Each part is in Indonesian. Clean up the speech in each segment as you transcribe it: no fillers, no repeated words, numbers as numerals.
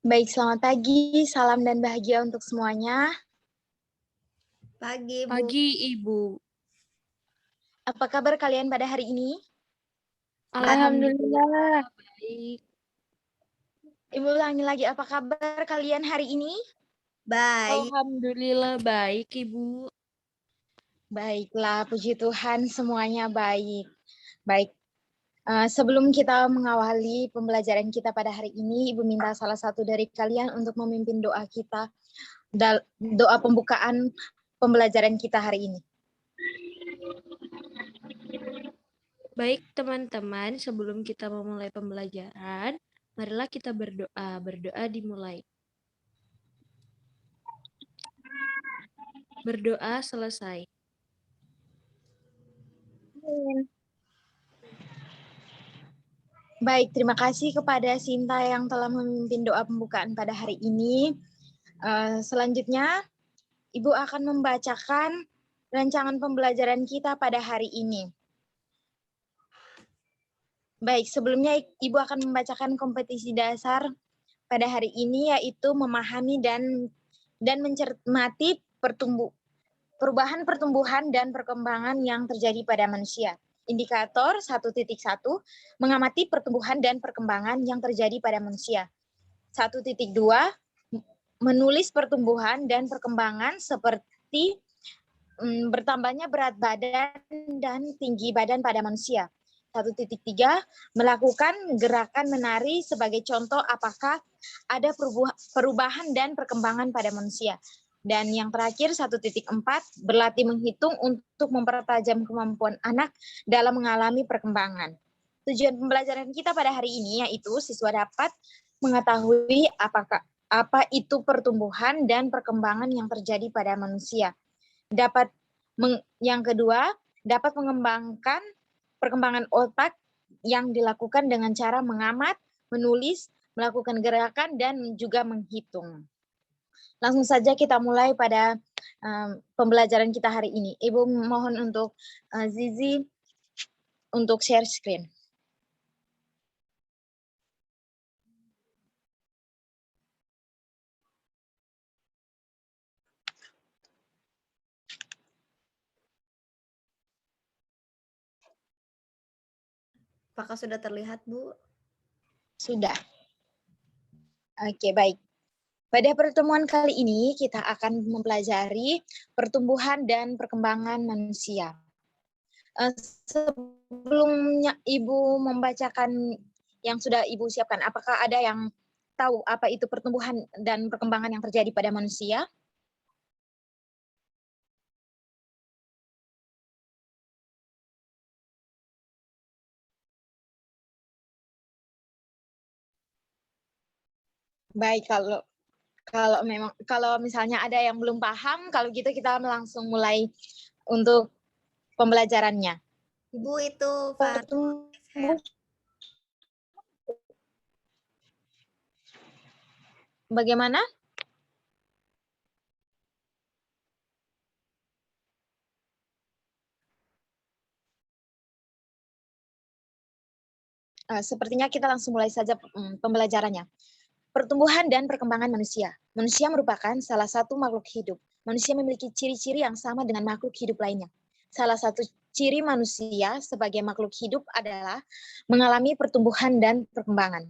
Baik, selamat pagi, salam dan bahagia untuk semuanya. Pagi, Bu. Pagi, Ibu. Apa kabar kalian pada hari ini? Alhamdulillah baik. Ibu ulangi lagi, apa kabar kalian hari ini? Baik. Alhamdulillah baik, Ibu. Baiklah, puji Tuhan semuanya baik. Baik, sebelum kita mengawali pembelajaran kita pada hari ini, Ibu minta salah satu dari kalian untuk memimpin doa kita, doa pembukaan pembelajaran kita hari ini. Baik, teman-teman, sebelum kita memulai pembelajaran, marilah kita berdoa. Berdoa dimulai. Berdoa selesai. Baik, terima kasih kepada Sinta yang telah memimpin doa pembukaan pada hari ini. Selanjutnya, Ibu akan membacakan rancangan pembelajaran kita pada hari ini. Baik, sebelumnya Ibu akan membacakan kompetisi dasar pada hari ini, yaitu memahami dan mencermati perubahan pertumbuhan dan perkembangan yang terjadi pada manusia. Indikator 1.1, mengamati pertumbuhan dan perkembangan yang terjadi pada manusia. 1.2, menulis pertumbuhan dan perkembangan seperti bertambahnya berat badan dan tinggi badan pada manusia. 1.3, melakukan gerakan menari sebagai contoh apakah ada perubahan dan perkembangan pada manusia. Dan yang terakhir 1.4, berlatih menghitung untuk mempertajam kemampuan anak dalam mengalami perkembangan. Tujuan pembelajaran kita pada hari ini yaitu siswa dapat mengetahui apa itu pertumbuhan dan perkembangan yang terjadi pada manusia. Yang kedua, dapat mengembangkan perkembangan otak yang dilakukan dengan cara mengamat, menulis, melakukan gerakan, dan juga menghitung. Langsung saja kita mulai pada pembelajaran kita hari ini. Ibu mohon untuk Zizi untuk share screen. Apakah sudah terlihat, Bu? Sudah. Oke, baik. Pada pertemuan kali ini kita akan mempelajari pertumbuhan dan perkembangan manusia. Sebelumnya Ibu membacakan yang sudah Ibu siapkan, apakah ada yang tahu apa itu pertumbuhan dan perkembangan yang terjadi pada manusia? Baik, kalau misalnya ada yang belum paham, kalau gitu kita langsung mulai untuk pembelajarannya. Ibu itu Bagaimana? Sepertinya kita langsung mulai saja pembelajarannya. Pertumbuhan dan perkembangan manusia. Manusia merupakan salah satu makhluk hidup. Manusia memiliki ciri-ciri yang sama dengan makhluk hidup lainnya. Salah satu ciri manusia sebagai makhluk hidup adalah mengalami pertumbuhan dan perkembangan.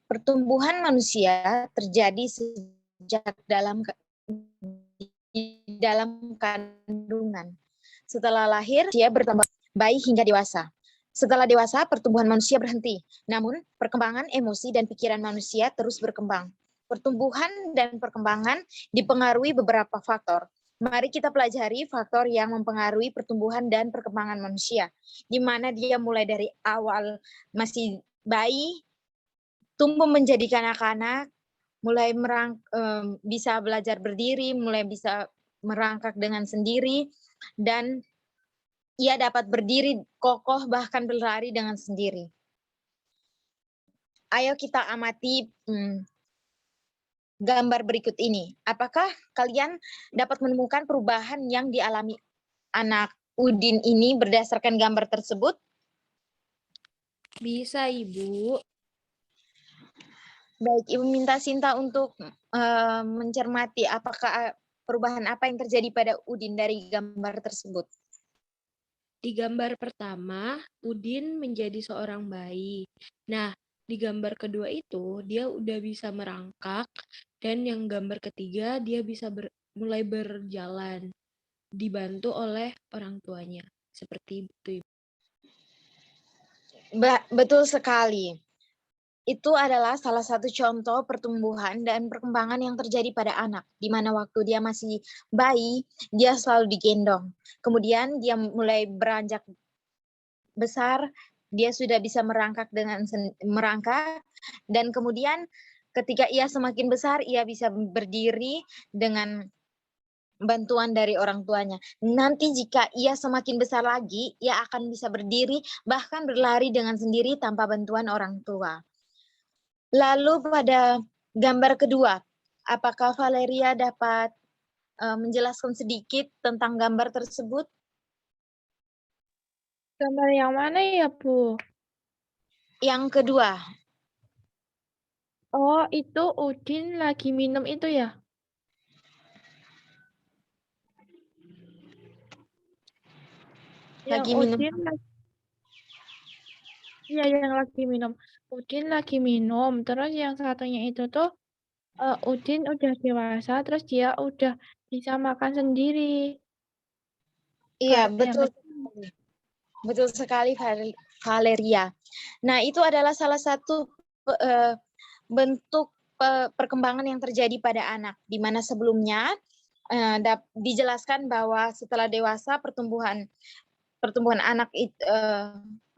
Pertumbuhan manusia terjadi sejak dalam kandungan. Setelah lahir, dia bertambah bayi hingga dewasa. Setelah dewasa, pertumbuhan manusia berhenti. Namun, perkembangan emosi dan pikiran manusia terus berkembang. Pertumbuhan dan perkembangan dipengaruhi beberapa faktor. Mari kita pelajari faktor yang mempengaruhi pertumbuhan dan perkembangan manusia, di mana dia mulai dari awal masih bayi, tumbuh menjadi kanak-kanak, mulai bisa belajar berdiri, mulai bisa merangkak dengan sendiri, dan ia dapat berdiri kokoh bahkan berlari dengan sendiri. Ayo kita amati gambar berikut ini. Apakah kalian dapat menemukan perubahan yang dialami anak Udin ini berdasarkan gambar tersebut? Bisa, Ibu. Baik, Ibu minta Sinta untuk mencermati apakah perubahan apa yang terjadi pada Udin dari gambar tersebut. Di gambar pertama, Udin menjadi seorang bayi. Nah, di gambar kedua itu, dia udah bisa merangkak, dan yang gambar ketiga, dia bisa mulai berjalan, dibantu oleh orang tuanya. Seperti itu, Ibu. Betul sekali. Itu adalah salah satu contoh pertumbuhan dan perkembangan yang terjadi pada anak, di mana waktu dia masih bayi, dia selalu digendong. Kemudian dia mulai beranjak besar, dia sudah bisa merangkak merangkak, dan kemudian ketika ia semakin besar, ia bisa berdiri dengan bantuan dari orang tuanya. Nanti jika ia semakin besar lagi, ia akan bisa berdiri, bahkan berlari dengan sendiri tanpa bantuan orang tua. Lalu pada gambar kedua, apakah Valeria dapat menjelaskan sedikit tentang gambar tersebut? Gambar yang mana ya, Bu? Yang kedua, Oh, itu Udin lagi minum itu ya? Yang lagi minum. Udin Iya, yang lagi minum. Udin lagi minum. Terus yang satunya itu tuh Udin udah dewasa, terus dia udah bisa makan sendiri. Iya, Kalau yang betul. kecil. Betul sekali Valeria. Nah, itu adalah salah satu bentuk perkembangan yang terjadi pada anak, di mana sebelumnya dijelaskan bahwa setelah dewasa pertumbuhan anak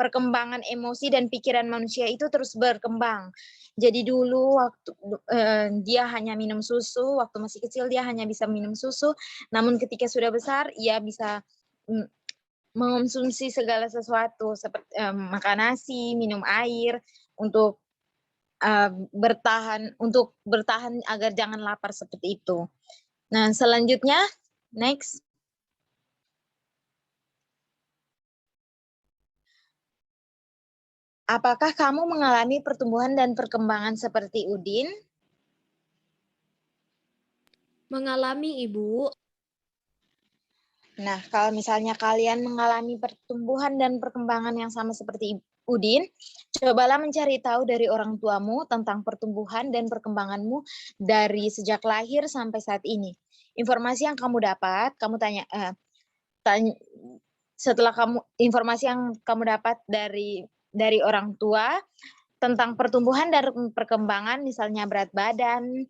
perkembangan emosi dan pikiran manusia itu terus berkembang. Jadi dulu waktu dia hanya minum susu, waktu masih kecil dia hanya bisa minum susu, namun ketika sudah besar ia bisa mengonsumsi segala sesuatu seperti makan nasi, minum air untuk bertahan agar jangan lapar seperti itu. Nah, selanjutnya next. Apakah kamu mengalami pertumbuhan dan perkembangan seperti Udin? Mengalami, Ibu. Nah, kalau misalnya kalian mengalami pertumbuhan dan perkembangan yang sama seperti Udin, cobalah mencari tahu dari orang tuamu tentang pertumbuhan dan perkembanganmu dari sejak lahir sampai saat ini. Informasi yang kamu dapat, kamu tanya setelah informasi yang kamu dapat dari orang tua tentang pertumbuhan dan perkembangan, misalnya berat badan,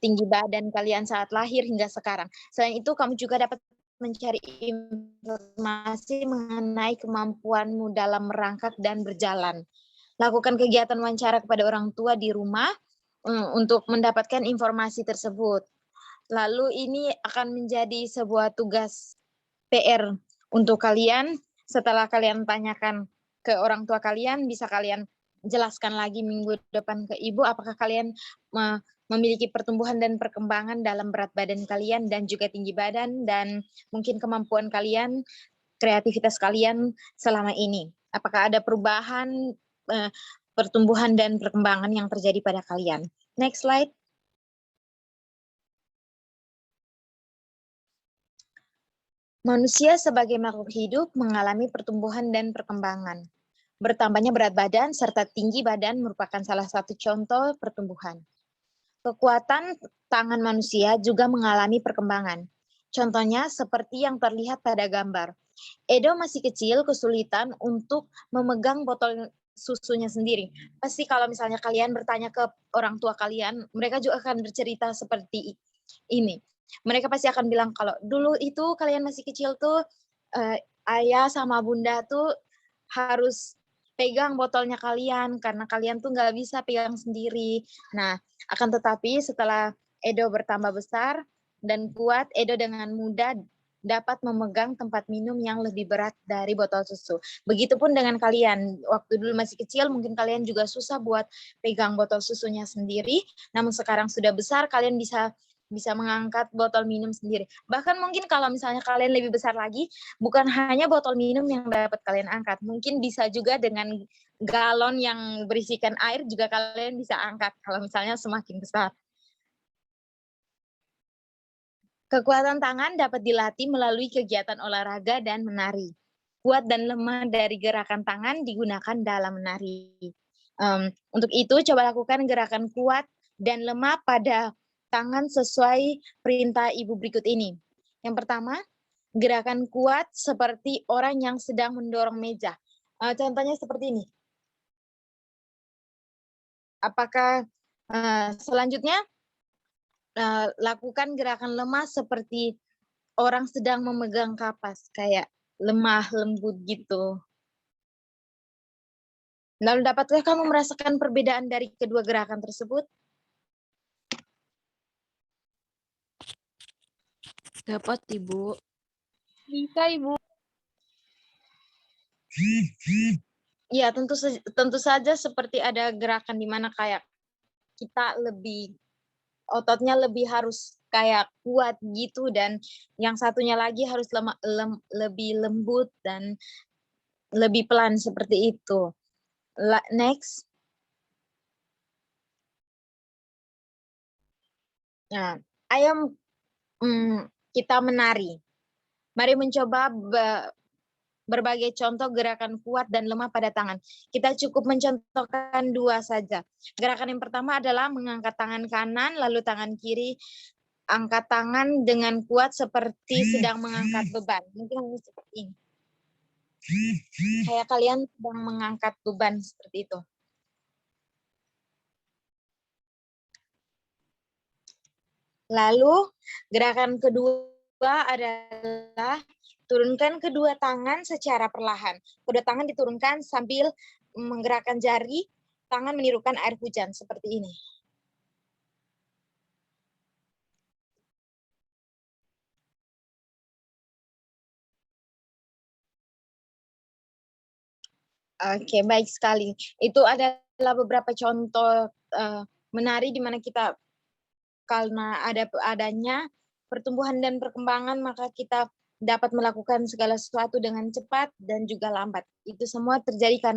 tinggi badan kalian saat lahir hingga sekarang. Selain itu, kamu juga dapat mencari informasi mengenai kemampuanmu dalam merangkak dan berjalan. Lakukan kegiatan wawancara kepada orang tua di rumah untuk mendapatkan informasi tersebut. Lalu ini akan menjadi sebuah tugas PR untuk kalian. Setelah kalian tanyakan ke orang tua kalian, bisa kalian jelaskan lagi minggu depan ke ibu apakah kalian memiliki pertumbuhan dan perkembangan dalam berat badan kalian dan juga tinggi badan dan mungkin kemampuan kalian, kreativitas kalian selama ini. Apakah ada perubahan pertumbuhan dan perkembangan yang terjadi pada kalian. Next slide. Manusia sebagai makhluk hidup mengalami pertumbuhan dan perkembangan. Bertambahnya berat badan serta tinggi badan merupakan salah satu contoh pertumbuhan. Kekuatan tangan manusia juga mengalami perkembangan. Contohnya seperti yang terlihat pada gambar. Edo masih kecil, kesulitan untuk memegang botol susunya sendiri. Pasti kalau misalnya kalian bertanya ke orang tua kalian, mereka juga akan bercerita seperti ini. Mereka pasti akan bilang kalau dulu itu kalian masih kecil tuh ayah sama bunda tuh harus pegang botolnya kalian karena kalian tuh nggak bisa pegang sendiri. Nah, akan tetapi setelah Edo bertambah besar dan kuat, Edo dengan mudah dapat memegang tempat minum yang lebih berat dari botol susu. Begitupun dengan kalian, waktu dulu masih kecil mungkin kalian juga susah buat pegang botol susunya sendiri, namun sekarang sudah besar kalian bisa mengangkat botol minum sendiri. Bahkan mungkin kalau misalnya kalian lebih besar lagi, bukan hanya botol minum yang dapat kalian angkat, mungkin bisa juga dengan galon yang berisikan air juga kalian bisa angkat kalau misalnya semakin besar. Kekuatan tangan dapat dilatih melalui kegiatan olahraga dan menari. Kuat dan lemah dari gerakan tangan digunakan dalam menari. Untuk itu, coba lakukan gerakan kuat dan lemah pada tangan sesuai perintah Ibu berikut ini. Yang pertama, gerakan kuat seperti orang yang sedang mendorong meja. Contohnya seperti ini. Apakah selanjutnya lakukan gerakan lemah seperti orang sedang memegang kapas, kayak lemah, lembut gitu. Lalu dapatkah kamu merasakan perbedaan dari kedua gerakan tersebut? Dapat, Ibu. Bisa, Ibu. Ya, tentu saja seperti ada gerakan di mana kayak kita ototnya lebih harus kayak kuat gitu, dan yang satunya lagi harus lebih lembut dan lebih pelan seperti itu. Next. Nah, ayo kita menari. Mari mencoba berbagai contoh gerakan kuat dan lemah pada tangan. Kita cukup mencontohkan 2 saja. Gerakan yang pertama adalah mengangkat tangan kanan, lalu tangan kiri angkat tangan dengan kuat seperti sedang mengangkat beban. Mungkin seperti ini. Kayak kalian sedang mengangkat beban seperti itu. Lalu gerakan kedua adalah turunkan kedua tangan secara perlahan. Kedua tangan diturunkan sambil menggerakkan jari, tangan menirukan air hujan seperti ini. Oke, baik sekali. Itu adalah beberapa contoh menari di mana kita, karena adanya pertumbuhan dan perkembangan, maka kita dapat melakukan segala sesuatu dengan cepat dan juga lambat. Itu semua terjadi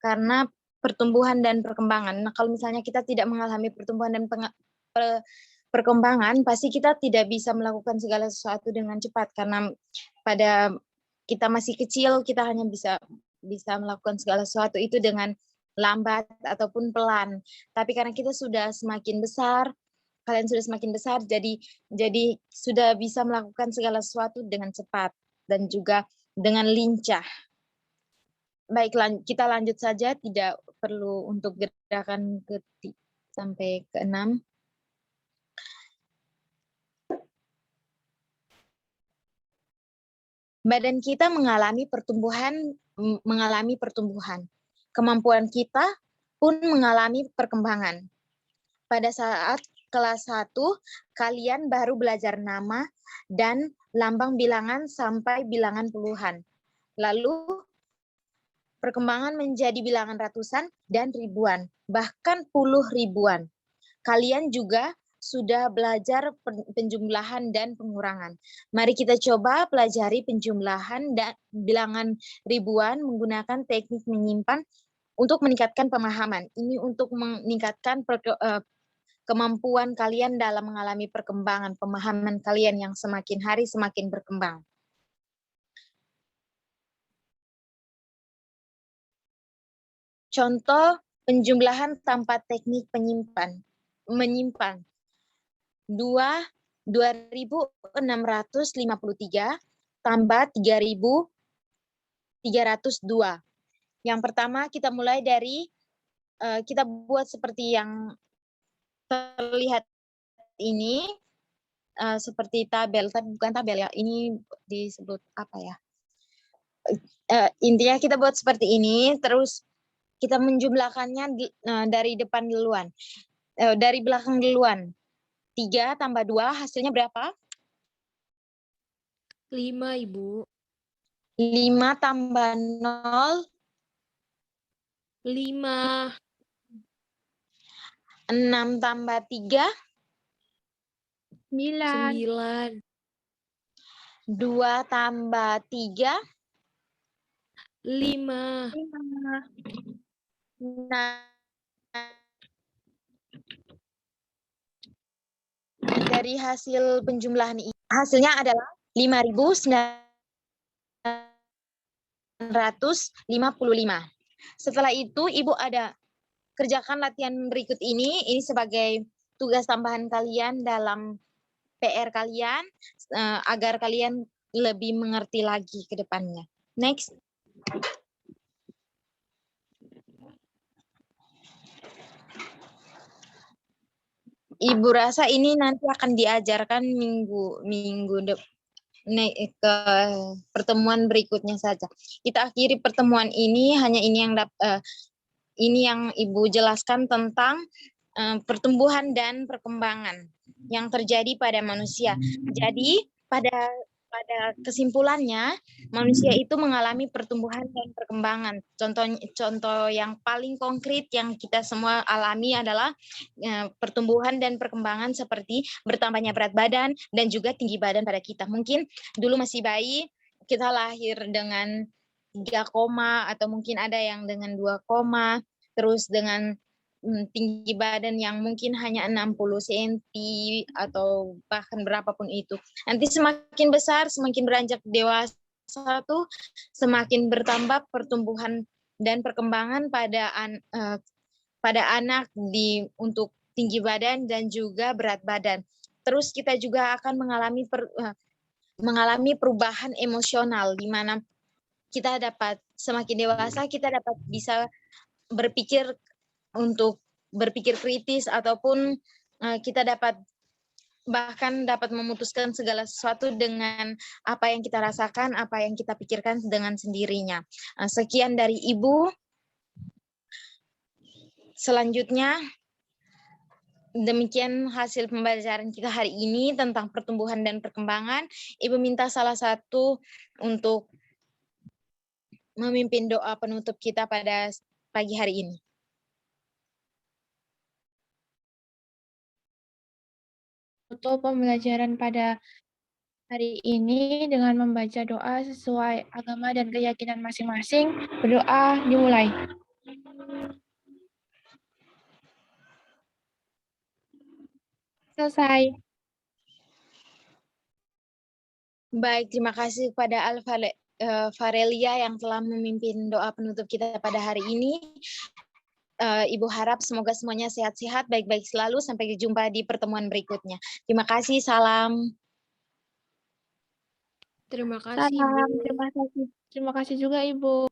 karena pertumbuhan dan perkembangan. Nah, kalau misalnya kita tidak mengalami pertumbuhan dan perkembangan, pasti kita tidak bisa melakukan segala sesuatu dengan cepat, karena pada kita masih kecil, kita hanya bisa melakukan segala sesuatu itu dengan lambat ataupun pelan. Tapi karena kita sudah semakin besar, kalian sudah semakin besar, jadi sudah bisa melakukan segala sesuatu dengan cepat dan juga dengan lincah. Baik, kita lanjut saja, tidak perlu untuk gerakan sampai ke-6. Badan kita mengalami pertumbuhan. Kemampuan kita pun mengalami perkembangan. Pada saat kelas 1, kalian baru belajar nama dan lambang bilangan sampai bilangan puluhan. Lalu perkembangan menjadi bilangan ratusan dan ribuan, bahkan puluh ribuan. Kalian juga sudah belajar penjumlahan dan pengurangan. Mari kita coba pelajari penjumlahan dan bilangan ribuan menggunakan teknik menyimpan untuk meningkatkan pemahaman. Ini untuk meningkatkan kemampuan kalian dalam mengalami perkembangan, pemahaman kalian yang semakin hari semakin berkembang. Contoh penjumlahan tanpa teknik menyimpan. 2.653 tambah 3.302. Yang pertama kita mulai dari, kita buat seperti yang terlihat ini, seperti tabel, tapi bukan tabel ya, ini disebut apa ya? Intinya kita buat seperti ini, terus kita menjumlahkannya dari depan duluan, dari belakang duluan. 3 tambah 2 hasilnya berapa? 5, Ibu. 5 tambah 0? 5. 6 tambah 3? 9. 2 tambah 3? 5. 5. Nah, dari hasil penjumlahan ini, hasilnya adalah 5.955. Setelah itu, Ibu ada kerjakan latihan berikut ini sebagai tugas tambahan kalian dalam PR kalian, agar kalian lebih mengerti lagi ke depannya. Next. Ibu rasa ini nanti akan diajarkan ke pertemuan berikutnya saja. Kita akhiri pertemuan ini, hanya ini yang Ibu jelaskan tentang pertumbuhan dan perkembangan yang terjadi pada manusia. Jadi pada kesimpulannya, manusia itu mengalami pertumbuhan dan perkembangan. Contoh yang paling konkret yang kita semua alami adalah pertumbuhan dan perkembangan seperti bertambahnya berat badan dan juga tinggi badan pada kita. Mungkin dulu masih bayi, kita lahir dengan 3 koma atau mungkin ada yang dengan 2 koma, terus dengan tinggi badan yang mungkin hanya 60 cm atau bahkan berapapun itu. Nanti semakin besar, semakin beranjak dewasa tuh, semakin bertambah pertumbuhan dan perkembangan pada anak untuk tinggi badan dan juga berat badan. Terus kita juga akan mengalami perubahan emosional, di mana kita dapat semakin dewasa, kita dapat bisa berpikir kritis, ataupun kita bahkan dapat memutuskan segala sesuatu dengan apa yang kita rasakan, apa yang kita pikirkan dengan sendirinya. Sekian dari Ibu. Selanjutnya, demikian hasil pembelajaran kita hari ini tentang pertumbuhan dan perkembangan. Ibu minta salah satu untuk memimpin doa penutup kita pada pagi hari ini. Untuk pembelajaran pada hari ini dengan membaca doa sesuai agama dan keyakinan masing-masing. Berdoa dimulai. Selesai. Baik, terima kasih kepada Farelia yang telah memimpin doa penutup kita pada hari ini. Ibu harap semoga semuanya sehat-sehat, baik-baik selalu. Sampai jumpa di pertemuan berikutnya. Terima kasih, salam. Terima kasih, Salam, Bu. terima kasih juga Ibu.